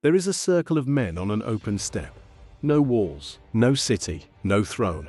There is a circle of men on an open steppe. No walls, no city, no throne.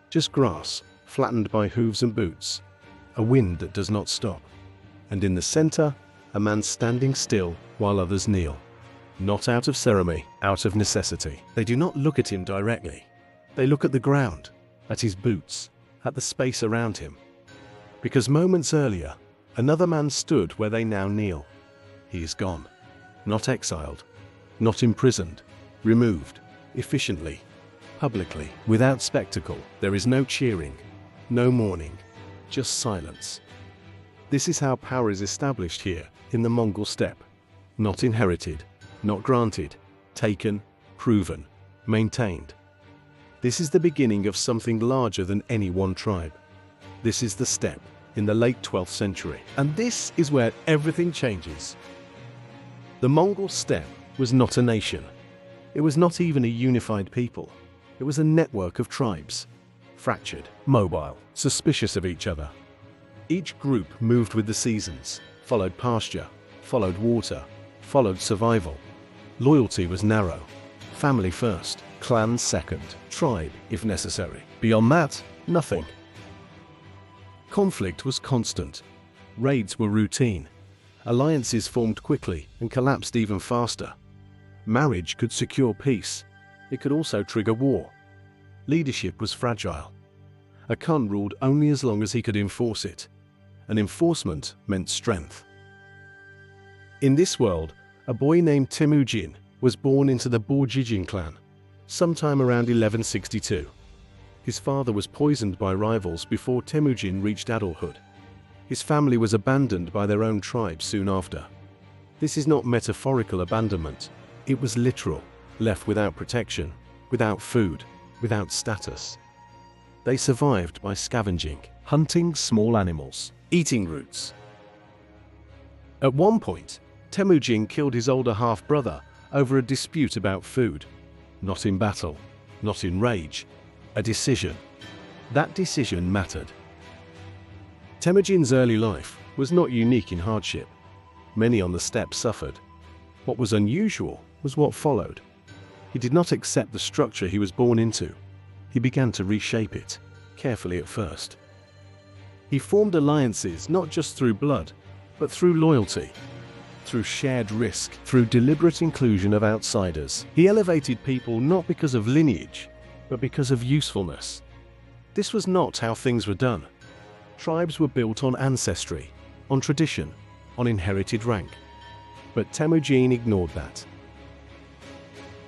Just grass, flattened by hooves and boots. A wind that does not stop. And in the center, a man standing still while others kneel. Not out of ceremony, out of necessity. They do not look at him directly. They look at the ground, at his boots, at the space around him. Because moments earlier, another man stood where they now kneel. He is gone. Not exiled. Not imprisoned. Removed. Efficiently. Publicly. Without spectacle. There is no cheering. No mourning. Just silence. This is how power is established here, in the Mongol steppe. Not inherited. Not granted. Taken. Proven. Maintained. This is the beginning of something larger than any one tribe. This is the steppe in the late 12th century. And this is where everything changes. The Mongol steppe was not a nation. It was not even a unified people. It was a network of tribes. Fractured, mobile, suspicious of each other. Each group moved with the seasons, followed pasture, followed water, followed survival. Loyalty was narrow. Family first, clan second, tribe if necessary. Beyond that, nothing. Conflict was constant. Raids were routine. Alliances formed quickly and collapsed even faster. Marriage could secure peace. It could also trigger war. Leadership was fragile. A Khan ruled only as long as he could enforce it. And enforcement meant strength. In this world, a boy named Temujin was born into the Borjigin clan, sometime around 1162. His father was poisoned by rivals before Temujin reached adulthood. His family was abandoned by their own tribe soon after. This is not metaphorical abandonment. It was literal, left without protection, without food, without status. They survived by scavenging, hunting small animals, eating roots. At one point, Temujin killed his older half-brother over a dispute about food. Not in battle, not in rage, a decision. That decision mattered. Temujin's early life was not unique in hardship. Many on the steppe suffered. What was unusual was what followed. He did not accept the structure he was born into. He began to reshape it, carefully at first. He formed alliances not just through blood, but through loyalty, through shared risk, through deliberate inclusion of outsiders. He elevated people not because of lineage, but because of usefulness. This was not how things were done. Tribes were built on ancestry, on tradition, on inherited rank. But Temujin ignored that.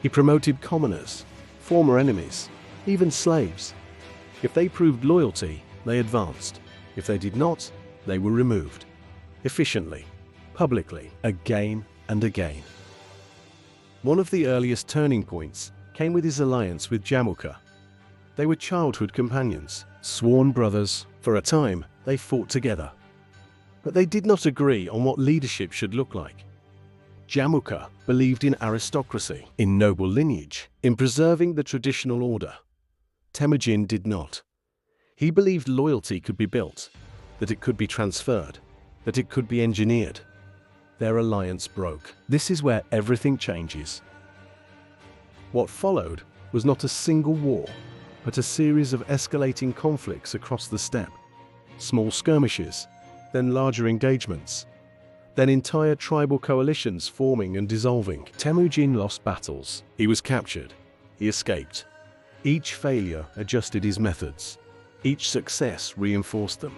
He promoted commoners, former enemies, even slaves. If they proved loyalty, they advanced. If they did not, they were removed. Efficiently, publicly, again and again. One of the earliest turning points came with his alliance with Jamukha. They were childhood companions, sworn brothers. For a time, they fought together. But they did not agree on what leadership should look like. Jamukha believed in aristocracy, in noble lineage, in preserving the traditional order. Temujin did not. He believed loyalty could be built, that it could be transferred, that it could be engineered. Their alliance broke. This is where everything changes. What followed was not a single war, but a series of escalating conflicts across the steppe. Small skirmishes, then larger engagements, then entire tribal coalitions forming and dissolving. Temujin lost battles. He was captured. He escaped. Each failure adjusted his methods. Each success reinforced them.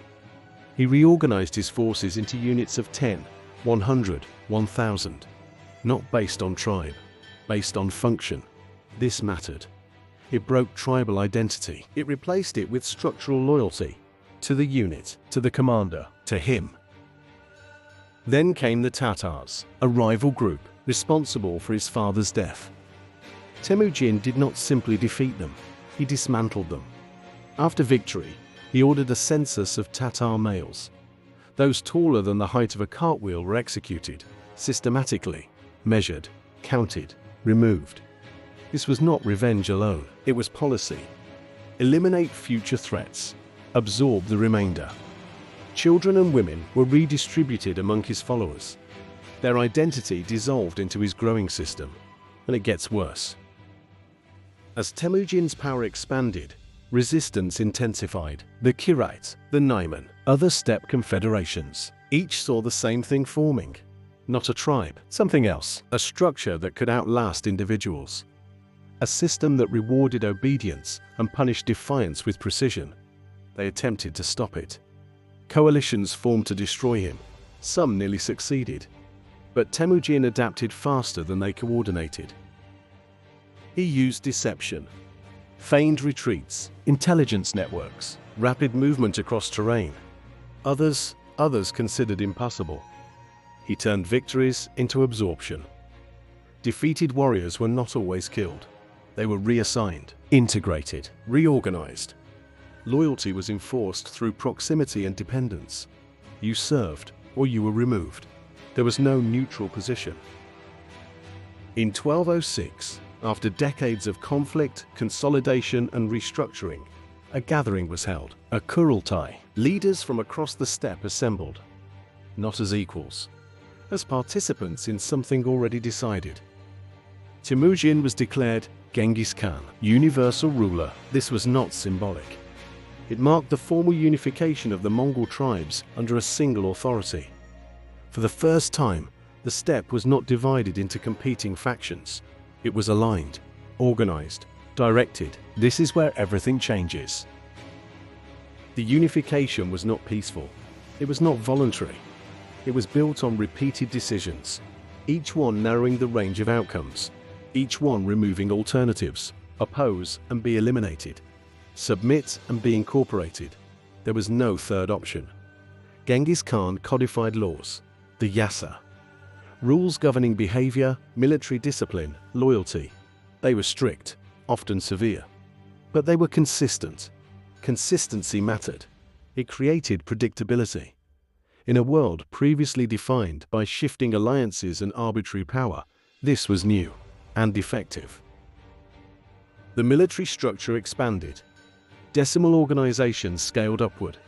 He reorganized his forces into units of 10, 100, 1,000, not based on tribe, based on function. This mattered. It broke tribal identity. It replaced it with structural loyalty to the unit, to the commander, to him. Then came the Tatars, a rival group responsible for his father's death. Temujin did not simply defeat them, he dismantled them. After victory, he ordered a census of Tatar males. Those taller than the height of a cartwheel were executed, systematically, measured, counted, removed. This was not revenge alone, it was policy. Eliminate future threats, absorb the remainder. Children and women were redistributed among his followers. Their identity dissolved into his growing system. And it gets worse. As Temujin's power expanded, resistance intensified. The Kirait, the Naiman, other steppe confederations, each saw the same thing forming. Not a tribe, something else. A structure that could outlast individuals. A system that rewarded obedience and punished defiance with precision. They attempted to stop it. Coalitions formed to destroy him. Some nearly succeeded. But Temujin adapted faster than they coordinated. He used deception, feigned retreats, intelligence networks, rapid movement across terrain. Others considered impossible. He turned victories into absorption. Defeated warriors were not always killed. They were reassigned, integrated, reorganized. Loyalty was enforced through proximity and dependence. You served or you were removed. There was no neutral position. In 1206, after decades of conflict, consolidation and restructuring, a gathering was held, a Kurultai. Leaders from across the steppe assembled, not as equals, as participants in something already decided. Temujin was declared Genghis Khan, universal ruler. This was not symbolic. It marked the formal unification of the Mongol tribes under a single authority. For the first time, the steppe was not divided into competing factions. It was aligned, organized, directed. This is where everything changes. The unification was not peaceful. It was not voluntary. It was built on repeated decisions, each one narrowing the range of outcomes, each one removing alternatives, oppose and be eliminated, submit and be incorporated. There was no third option. Genghis Khan codified laws, the Yasa, rules governing behavior, military discipline, loyalty. They were strict, often severe, but they were consistent. Consistency mattered. It created predictability. In a world previously defined by shifting alliances and arbitrary power, this was new and effective. The military structure expanded. Decimal organizations scaled upward.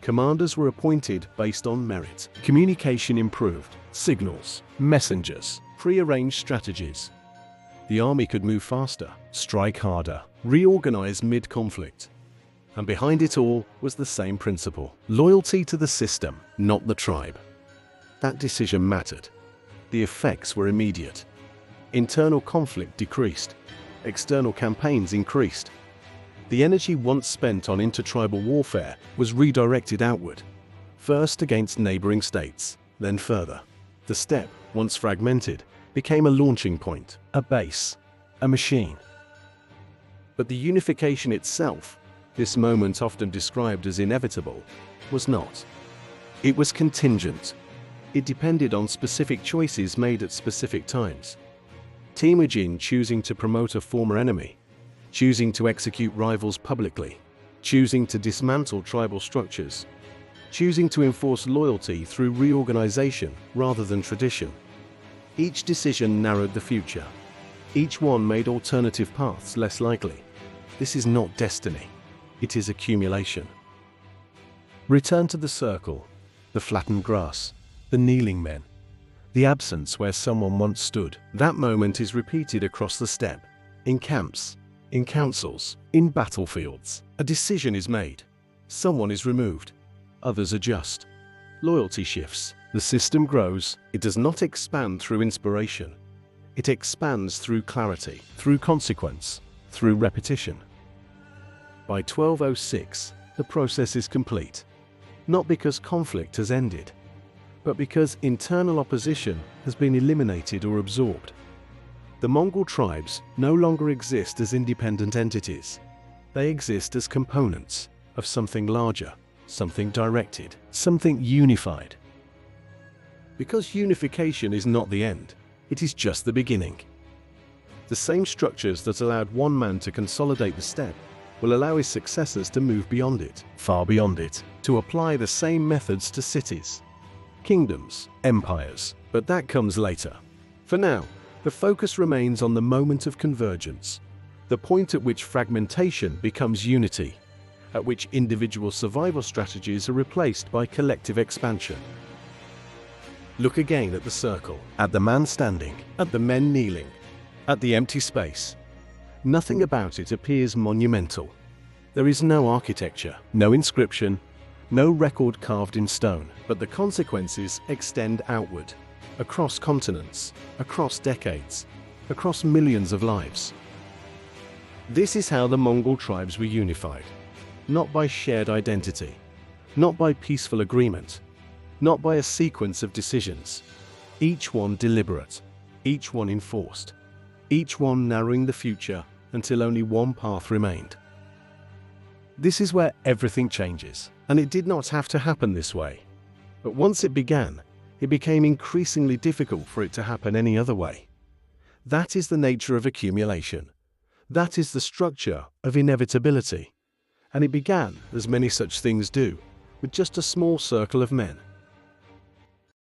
Commanders were appointed based on merit. Communication improved. Signals, messengers, pre-arranged strategies. The army could move faster, strike harder, reorganize mid-conflict. And behind it all was the same principle: loyalty to the system, not the tribe. That decision mattered. The effects were immediate. Internal conflict decreased. External campaigns increased. The energy once spent on intertribal warfare was redirected outward, first against neighboring states, then further. The steppe, once fragmented, became a launching point, a base, a machine. But the unification itself, this moment often described as inevitable, was not. It was contingent. It depended on specific choices made at specific times. Temujin choosing to promote a former enemy, choosing to execute rivals publicly, choosing to dismantle tribal structures, choosing to enforce loyalty through reorganization rather than tradition. Each decision narrowed the future. Each one made alternative paths less likely. This is not destiny. It is accumulation. Return to the circle, the flattened grass, the kneeling men, the absence where someone once stood. That moment is repeated across the steppe, in camps, in councils, in battlefields. A decision is made. Someone is removed. Others adjust. Loyalty shifts. The system grows. It does not expand through inspiration. It expands through clarity, through consequence, through repetition. By 1206, the process is complete. Not because conflict has ended, but because internal opposition has been eliminated or absorbed. The Mongol tribes no longer exist as independent entities. They exist as components of something larger, something directed, something unified. Because unification is not the end, it is just the beginning. The same structures that allowed one man to consolidate the steppe will allow his successors to move beyond it, far beyond it, to apply the same methods to cities, kingdoms, empires. But that comes later. For now, the focus remains on the moment of convergence, the point at which fragmentation becomes unity, at which individual survival strategies are replaced by collective expansion. Look again at the circle, at the man standing, at the men kneeling. at the empty space. Nothing about it appears monumental. There is no architecture, no inscription, no record carved in stone, but the consequences extend outward, across continents, across decades, across millions of lives. This is how the Mongol tribes were unified, not by shared identity, not by peaceful agreement, not by a sequence of decisions, each one deliberate, each one enforced, each one narrowing the future until only one path remained. This is where everything changes, and it did not have to happen this way. But once it began, it became increasingly difficult for it to happen any other way. That is the nature of accumulation. That is the structure of inevitability. And it began, as many such things do, with just a small circle of men,